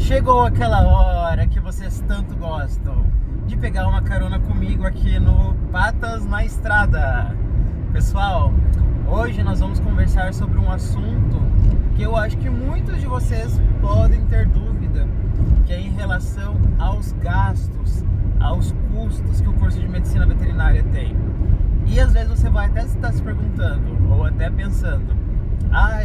Chegou aquela hora que vocês tanto gostam de pegar uma carona comigo aqui no Patas na Estrada. Pessoal, hoje nós vamos conversar sobre um assunto que eu acho que muitos de vocês podem ter dúvida, que é em relação aos gastos, aos custos que o curso de Medicina Veterinária tem. E às vezes você vai até estar se perguntando, ou até pensando: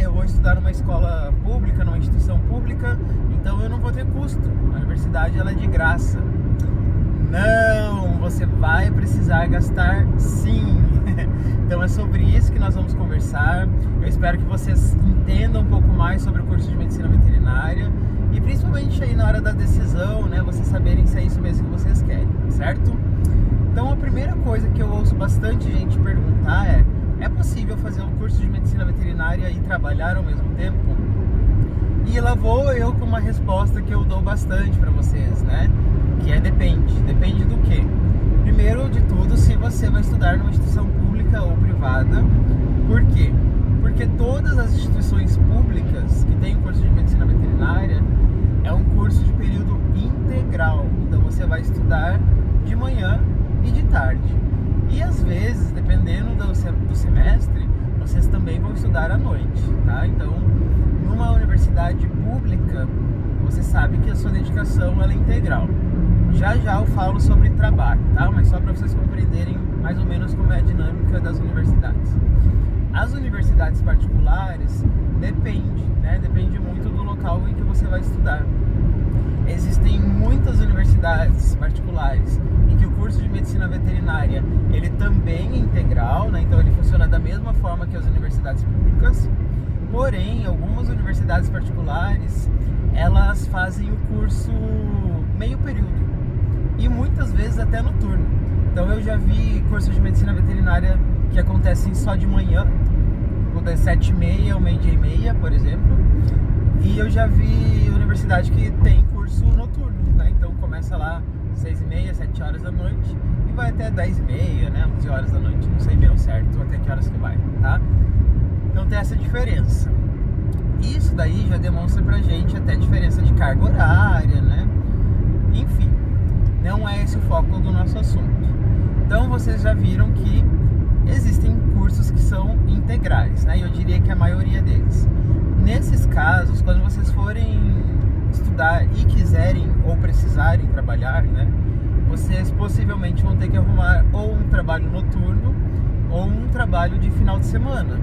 eu vou estudar numa escola pública, numa instituição pública, então eu não vou ter custo. A universidade ela é de graça. Não, você vai precisar gastar sim. Então é sobre isso que nós vamos conversar. Eu espero que vocês entendam um pouco mais sobre o curso de Medicina Veterinária e principalmente aí na hora da decisão, né, vocês saberem se é isso mesmo que vocês querem, certo? Então a primeira coisa que eu ouço bastante gente perguntar é possível fazer um curso de Medicina Veterinária e trabalhar ao mesmo tempo? E lá vou eu com uma resposta que eu dou bastante para vocês, né? Que é depende. Depende do quê? Primeiro de tudo, se você vai estudar numa instituição pública ou privada. Por quê? Porque todas as instituições públicas que têm curso de Medicina Veterinária é um curso de período integral. Então você vai estudar de manhã e de tarde. E às vezes, dependendo do semestre, vocês também vão estudar à noite, tá? Então, numa universidade pública, você sabe que a sua dedicação ela é integral. Já eu falo sobre trabalho, tá? Mas só para vocês compreenderem mais ou menos como é a dinâmica das universidades. As universidades particulares depende, né? Depende muito do local em que você vai estudar. Existem muitas universidades particulares em que o curso de Medicina Veterinária ele também é integral, né? Então ele funciona da mesma forma que as universidades públicas. Porém, algumas universidades particulares elas fazem o curso meio período e muitas vezes até noturno. Então eu já vi curso de Medicina Veterinária que acontecem só de manhã, das 7h30 ao 12h30, por exemplo. E eu já vi universidade que tem curso noturno, né? Então começa lá 6h30, 7 horas da noite e vai até 10h30, né? 11 horas da noite, não sei bem ao certo até que horas que vai, tá? Então tem essa diferença. Isso daí já demonstra pra gente até diferença de carga horária, né? Enfim, não é esse o foco do nosso assunto. Então vocês já viram que existem cursos que são integrais, né? E eu diria que a maioria deles. Nesses casos, quando vocês forem estudar e quiserem ou precisarem trabalhar, né? Vocês possivelmente vão ter que arrumar ou um trabalho noturno ou um trabalho de final de semana.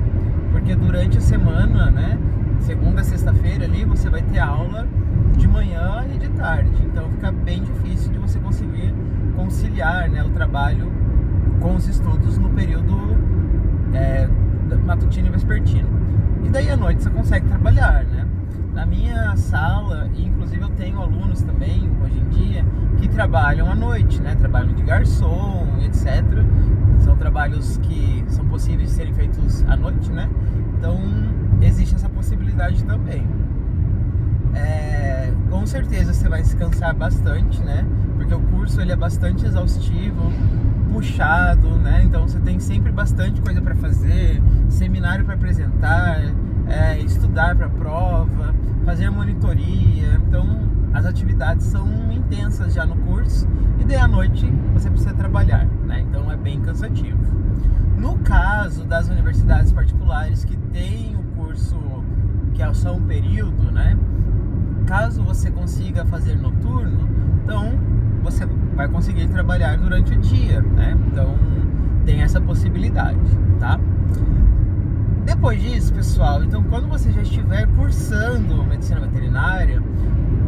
Porque durante a semana, né? Segunda a sexta-feira ali, você vai ter aula de manhã e de tarde. Então fica bem difícil de você conseguir conciliar, né, o trabalho com os estudos no período matutino e vespertino. E daí à noite você consegue trabalhar, né? Na minha sala, e inclusive eu tenho alunos também, hoje em dia, que trabalham à noite, né? Trabalham de garçom, etc. São trabalhos que são possíveis de serem feitos à noite, né? Então, existe essa possibilidade também. Com certeza você vai se cansar bastante, né? Porque o curso ele é bastante exaustivo, puxado, né? Então você tem sempre bastante coisa para fazer, seminário para apresentar, estudar para prova, fazer monitoria. Então as atividades são intensas já no curso e daí à noite você precisa trabalhar, né? Então é bem cansativo. No caso das universidades particulares que têm o curso que é só um período, né? Caso você consiga fazer noturno, então você vai conseguir trabalhar durante o dia, né? Então tem essa possibilidade, tá? Depois disso, pessoal, então quando você já estiver cursando Medicina Veterinária,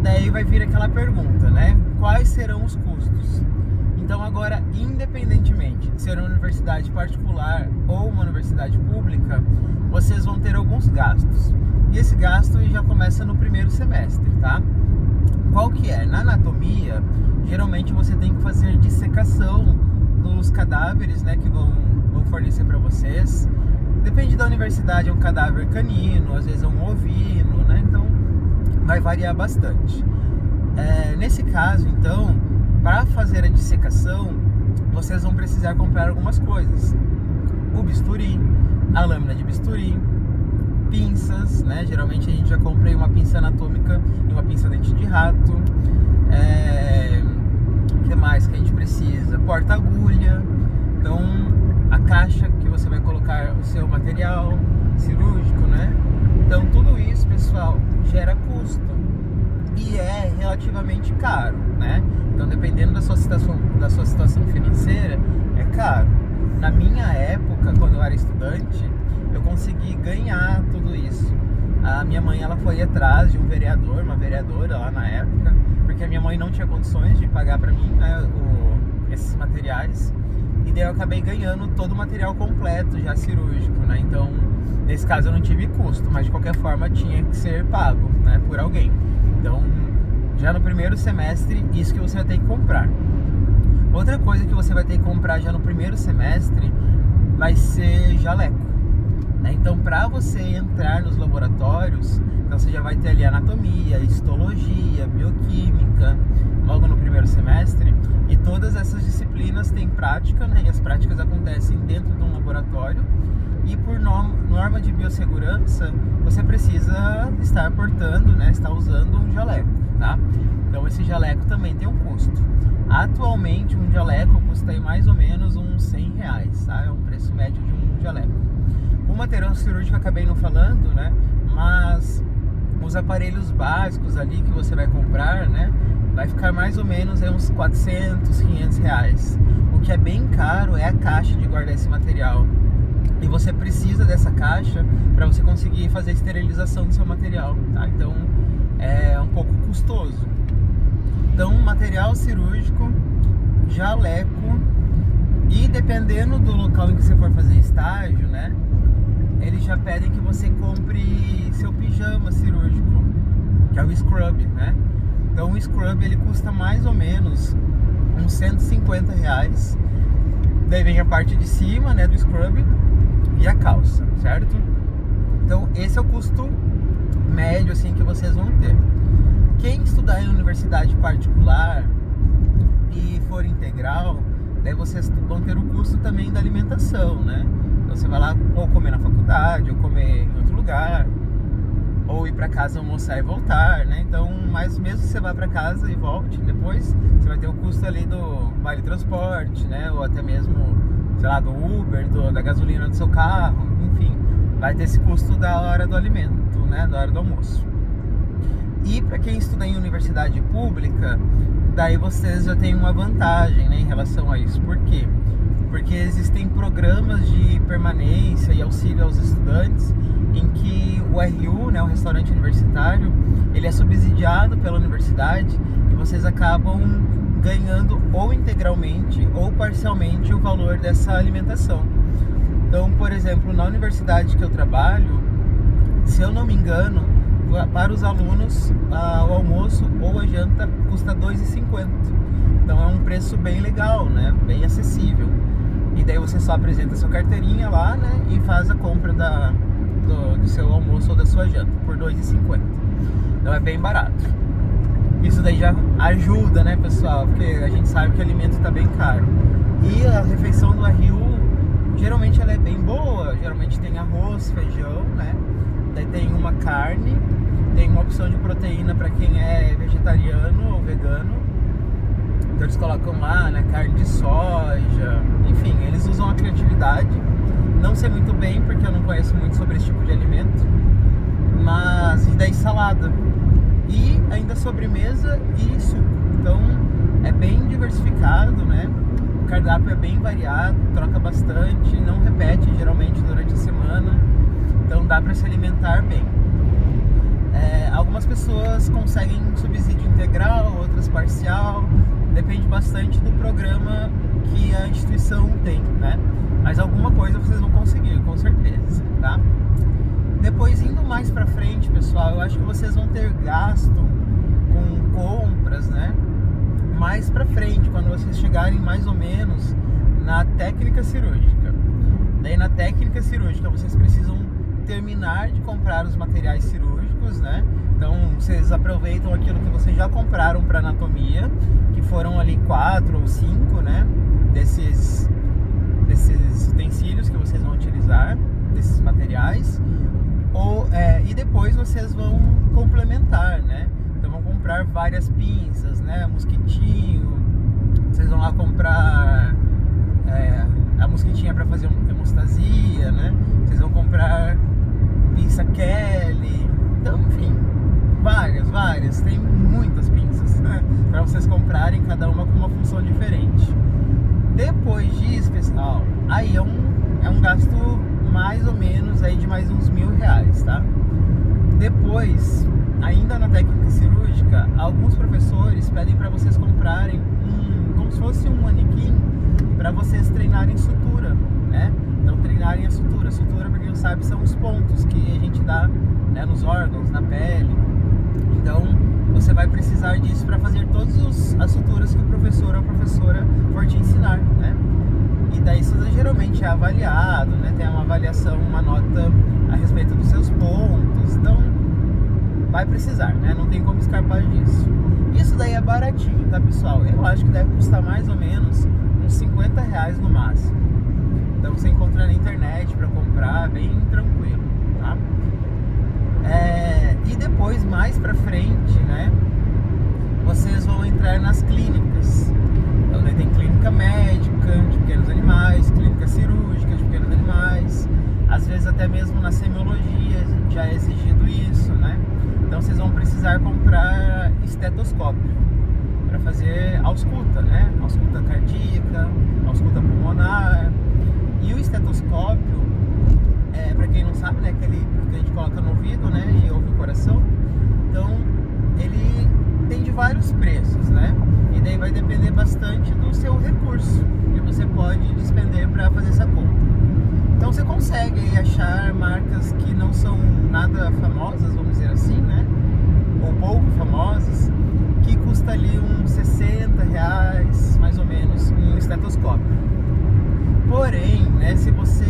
daí vai vir aquela pergunta, né? Quais serão os custos? Então agora, independentemente de ser uma universidade particular ou uma universidade pública, vocês vão ter alguns gastos. E esse gasto já começa no primeiro semestre, tá? Qual que é? Na anatomia, geralmente você tem que fazer dissecação dos cadáveres, né, que vão fornecer para vocês. Depende da universidade, é um cadáver canino, às vezes é um ovino, né? Então vai variar bastante. Nesse caso, então, para fazer a dissecação, vocês vão precisar comprar algumas coisas: o bisturi, a lâmina de bisturi, pinças, né? Geralmente a gente já compra uma pinça anatômica e uma pinça dente de rato. relativamente caro, né? Então, dependendo da sua situação financeira, é caro. Na minha época, quando eu era estudante, eu consegui ganhar tudo isso. A minha mãe, ela foi atrás de uma vereadora lá na época, porque a minha mãe não tinha condições de pagar para mim, né, esses materiais. E daí eu acabei ganhando todo o material completo, já cirúrgico, né? Então, nesse caso eu não tive custo, mas de qualquer forma tinha que ser pago, né, por alguém. Então, já no primeiro semestre, isso que você vai ter que comprar. Outra coisa que você vai ter que comprar já no primeiro semestre vai ser jaleco, né? Então, para você entrar nos laboratórios, então você já vai ter ali anatomia, histologia, bioquímica, logo no primeiro semestre. E todas essas disciplinas têm prática, né? E as práticas acontecem dentro de um laboratório. E por norma de biossegurança, você precisa estar portando, né? Estar usando um jaleco, tá? Então, esse jaleco também tem um custo. Atualmente, um jaleco custa aí mais ou menos uns R$100, tá? É um preço médio de um jaleco. O material cirúrgico eu acabei não falando, né? Mas os aparelhos básicos ali que você vai comprar, né? Vai ficar mais ou menos aí uns R$400, R$500. O que é bem caro é a caixa de guardar esse material. E você precisa dessa caixa para você conseguir fazer a esterilização do seu material, tá? Então, é um pouco custoso. Então, material cirúrgico, jaleco, e dependendo do local em que você for fazer estágio, né? Eles já pedem que você compre seu pijama cirúrgico, que é o scrub, né? Então, o scrub, ele custa mais ou menos uns R$150. Daí vem a parte de cima, né, do scrub e a calça, certo? Então, esse é o custo médio, assim, que vocês vão ter. Quem estudar em universidade particular e for integral, daí vocês vão ter o custo também da alimentação, né? Então você vai lá ou comer na faculdade, ou comer em outro lugar, ou ir para casa almoçar e voltar, né? Então, mas mesmo que você vá para casa e volte, depois você vai ter o custo ali do vale transporte, né? Ou até mesmo, sei lá, do Uber, da gasolina do seu carro, enfim, vai ter esse custo da hora do alimento, né? Da hora do almoço. E para quem estuda em universidade pública, daí vocês já têm uma vantagem, né, em relação a isso. Por quê? Porque existem programas de permanência e auxílio aos estudantes em que o RU, né, o restaurante universitário, ele é subsidiado pela universidade e vocês acabam ganhando ou integralmente ou parcialmente o valor dessa alimentação. Então, por exemplo, na universidade que eu trabalho, se eu não me engano, para os alunos, o almoço ou a janta custa R$2,50. Então é um preço bem legal, né? Bem acessível. E daí você só apresenta a sua carteirinha lá, né? E faz a compra do seu almoço ou da sua janta por R$2,50. Então é bem barato. Isso daí já ajuda, né, pessoal? Porque a gente sabe que o alimento está bem caro. E a refeição do RU, geralmente ela é bem boa. Geralmente tem arroz, feijão, né? Daí tem uma carne, tem uma opção de proteína para quem é vegetariano ou vegano. Então eles colocam lá, né, carne de soja, enfim, eles usam a criatividade. Não sei muito bem, porque eu não conheço muito sobre esse tipo de alimento. Mas, e daí salada. E ainda sobremesa e suco. Então é bem diversificado, né? O cardápio é bem variado, troca bastante, não repete geralmente durante a semana. Então dá para se alimentar bem. Algumas pessoas conseguem subsídio integral, outras parcial. Depende bastante do programa que a instituição tem, né? Mas alguma coisa vocês vão conseguir, com certeza, tá? Depois, indo mais pra frente, pessoal, eu acho que vocês vão ter gasto com compras, né? Mais pra frente, quando vocês chegarem mais ou menos na técnica cirúrgica. Daí na técnica cirúrgica vocês precisam terminar de comprar os materiais cirúrgicos, né? Então vocês aproveitam aquilo que vocês já compraram para anatomia, que foram ali 4 ou 5, né? Desses utensílios que vocês vão utilizar, desses materiais. E depois vocês vão complementar, né? Então vão comprar várias pinças, né? Mosquitinho. Vocês vão lá comprar a mosquitinha para fazer uma hemostasia, né? Vocês vão comprar pinça Kelly. Então, enfim, várias. Tem muitas pinças. para vocês comprarem, cada uma com uma função diferente. Depois disso, pessoal, aí é um gasto mais ou menos aí de mais uns R$1.000, tá? Depois, ainda na técnica cirúrgica, alguns professores pedem para vocês comprarem como se fosse um manequim para vocês treinarem sutura, né? Então, treinarem a sutura. Sutura, para quem não sabe, são os pontos que a gente dá, né, nos órgãos, na pele. Então, você vai precisar disso para fazer todas as suturas que o professor ou a professora for te ensinar, né? E daí isso geralmente é avaliado, né? Tem uma avaliação, uma nota a respeito dos seus pontos. Então, vai precisar, né? Não tem como escapar disso. Isso daí é baratinho, tá, pessoal? Eu acho que deve custar mais ou menos uns R$50 no máximo. Então você encontra na internet para comprar, bem tranquilo, tá? E depois, mais pra frente, né, vocês vão entrar nas clínicas. Então daí tem clínica médica de pequenos animais, clínica cirúrgica de pequenos animais. Às vezes até mesmo na semiologia já é exigido isso, né? Então vocês vão precisar comprar estetoscópio para fazer ausculta, né? Ausculta cardíaca, ausculta pulmonar. E o estetoscópio, para quem não sabe, né, aquele que a gente coloca no ouvido, né, e ouve o coração. Então, ele tem de vários preços, né? E daí vai depender bastante do seu recurso que você pode despender para fazer essa compra. Então, você consegue aí achar marcas que não são nada famosas, vamos dizer assim, né? Ou pouco famosas, que custa ali uns R$60, mais ou menos, um estetoscópio. Porém, né, se você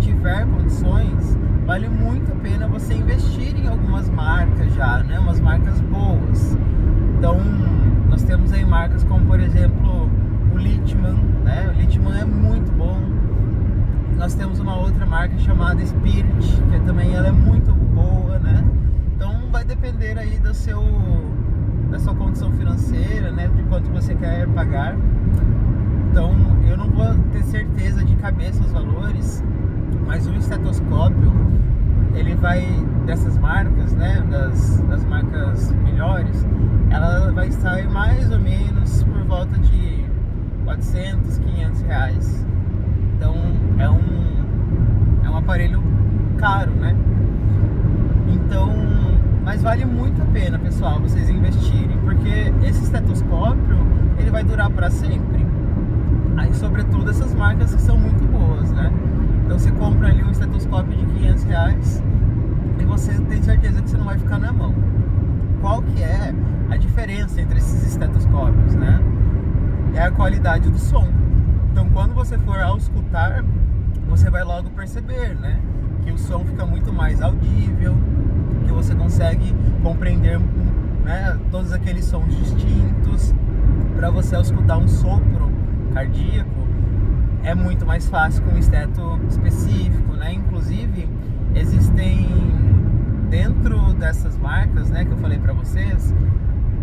tiver condições, vale muito a pena você investir em algumas marcas já, né? Umas marcas boas. Então, nós temos aí marcas como, por exemplo, o Littmann, né? O Littmann é muito bom. Nós temos uma outra marca chamada Spirit, que também ela é muito boa, né? Então, vai depender aí da sua condição financeira, né? De quanto você quer pagar. Então, eu não vou ter certeza de cabeça os valores, mas o estetoscópio, ele vai, dessas marcas, né, das marcas melhores, ela vai estar mais ou menos por volta de R$400, R$500. Então, é um aparelho caro, né? Então, mas vale muito a pena, pessoal, vocês investirem, porque esse estetoscópio, ele vai durar para sempre. Aí, sobretudo, essas marcas que são muito boas, né? Então você compra ali um estetoscópio de R$500 e você tem certeza que você não vai ficar na mão. Qual que é a diferença entre esses estetoscópios, né? É a qualidade do som. Então, quando você for auscultar, você vai logo perceber, né, que o som fica muito mais audível, que você consegue compreender, né, todos aqueles sons distintos. Para você auscultar um sopro cardíaco, é muito mais fácil com um esteto específico, né? Inclusive, existem, dentro dessas marcas, né, que eu falei para vocês,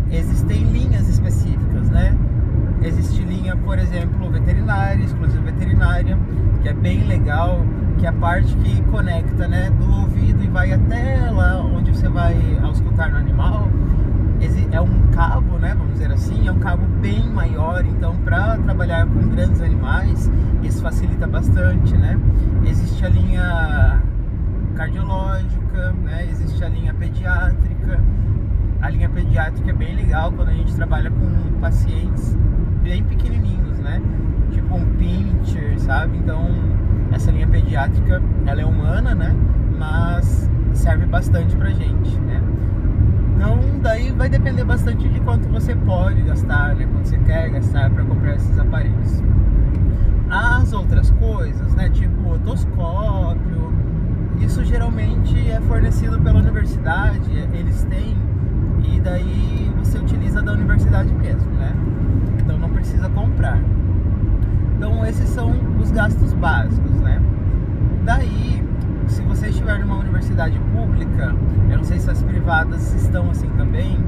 existem linhas específicas, né? Existe linha, por exemplo, veterinária, exclusiva veterinária, que é bem legal, que é a parte que conecta, né, do ouvido e vai até lá onde você vai auscultar no animal. É um cabo, né, vamos dizer assim, é um cabo bem maior, então para trabalhar com grandes animais, isso facilita bastante, né? Existe a linha cardiológica, né? Existe a linha pediátrica. A linha pediátrica é bem legal quando a gente trabalha com pacientes bem pequenininhos, né? Tipo um pincher, sabe? Então, essa linha pediátrica, ela é humana, né? Mas serve bastante pra gente, né? Então, daí vai depender bastante de quanto você pode gastar, né? Quanto você quer gastar para comprar esses aparelhos. As outras coisas, né? Tipo otoscópio, isso geralmente é fornecido pela universidade, eles têm, e daí você utiliza da universidade mesmo, né? Então não precisa comprar. Então esses são os gastos básicos, né? Daí, se você estiver numa universidade pública, eu não sei se as privadas estão assim também,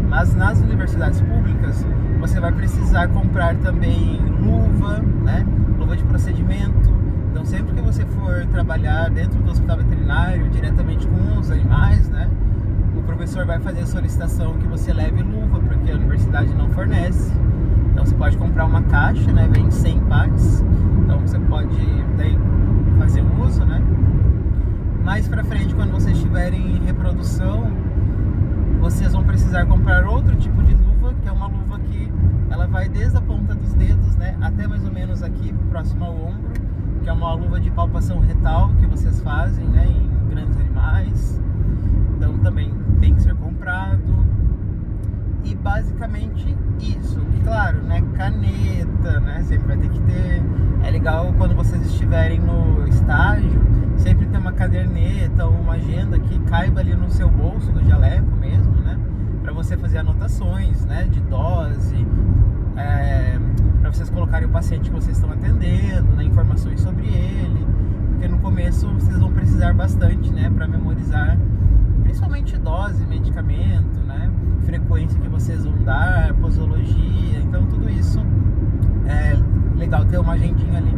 mas nas universidades públicas você vai precisar comprar também luva, né? Luva de procedimento. Então sempre que você for trabalhar dentro do hospital veterinário, diretamente com os animais, né? o professor vai fazer a solicitação que você leve luva, porque a universidade não fornece. Então você pode comprar uma caixa, né? Vem 100 pares. Então você pode daí fazer uso, né? Mais pra frente, quando vocês estiverem em reprodução, vocês vão precisar comprar outro tipo de luva, que é uma luva que ela vai desde a ponta dos dedos, né, até mais ou menos aqui, próximo ao ombro, que é uma luva de palpação retal que vocês fazem, né, em grandes animais. Então também tem que ser comprado. E basicamente isso. E claro, né, caneta, né, sempre vai ter que ter. É legal quando vocês estiverem no estágio, sempre ter uma caderneta ou uma agenda que caiba ali no seu bolso do jaleco mesmo, né, para você fazer anotações, né, de dose, para vocês colocarem o paciente que vocês estão atendendo, né, informações sobre ele, porque no começo vocês vão precisar bastante, né, para memorizar, principalmente dose, medicamento, né, frequência que vocês vão dar, posologia. Então tudo isso é legal ter uma agendinha ali.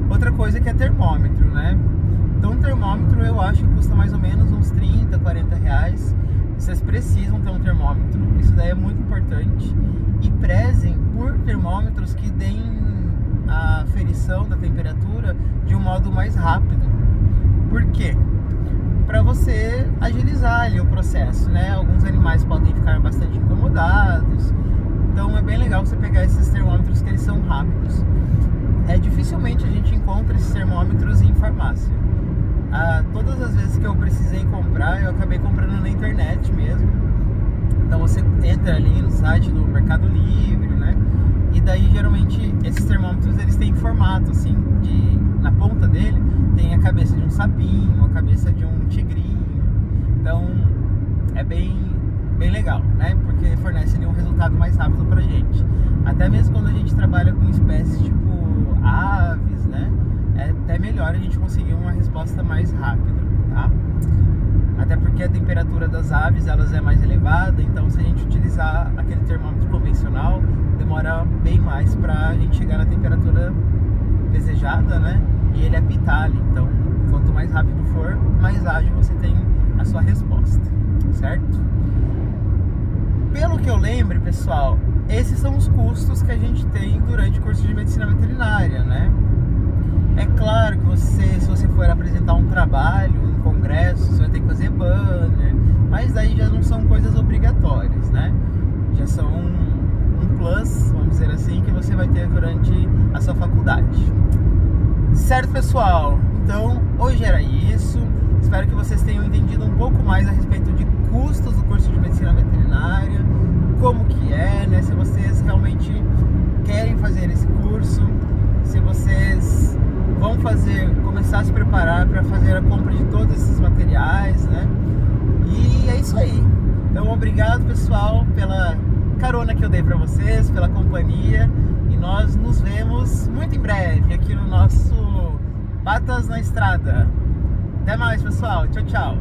Outra coisa que é termômetro, né? Então um termômetro eu acho que custa mais ou menos uns 30, 40 reais. Vocês precisam ter um termômetro, isso daí é muito importante. E prezem por termômetros que deem a aferição da temperatura de um modo mais rápido. Por quê? Para você agilizar ali o processo, né? Alguns animais podem ficar bastante incomodados, então é bem legal você pegar esses termômetros que eles são rápidos. Dificilmente a gente encontra esses termômetros em farmácia. Todas as vezes que eu precisei comprar, eu acabei comprando na internet mesmo. Então você entra ali no site do Mercado Livre, né? E daí geralmente esses termômetros eles têm formato assim, na ponta dele tem a cabeça de um sapinho, a cabeça de um tigrinho. Então é bem legal, né? Porque fornece ali um resultado mais rápido pra gente. Até mesmo quando a gente trabalha com espécies tipo aves, né? É até melhor a gente conseguir uma resposta mais rápida, tá? Até porque a temperatura das aves elas é mais elevada, então se a gente utilizar aquele termômetro convencional, demora bem mais pra gente chegar na temperatura desejada, né? E ele apitar ali. Então, quanto mais rápido for, mais ágil você tem a sua resposta, certo? Pelo que eu lembro, pessoal, esses são os custos que a gente tem durante o curso de medicina veterinária, né? É claro que se você for apresentar um trabalho em congresso, você vai ter que fazer banner, mas daí já não são coisas obrigatórias, né? Já são um plus, vamos dizer assim, que você vai ter durante a sua faculdade. Certo, pessoal? Então, hoje era isso. Espero que vocês tenham entendido um pouco mais a respeito de custos do curso de medicina veterinária, como que é, né? Se vocês realmente querem fazer esse curso, se vocês vão começar a se preparar para fazer a compra de todos esses materiais, né? E é isso aí. Então, obrigado, pessoal, pela carona que eu dei para vocês, pela companhia, e nós nos vemos muito em breve aqui no nosso Patas na Estrada. Até mais, pessoal. Tchau, tchau.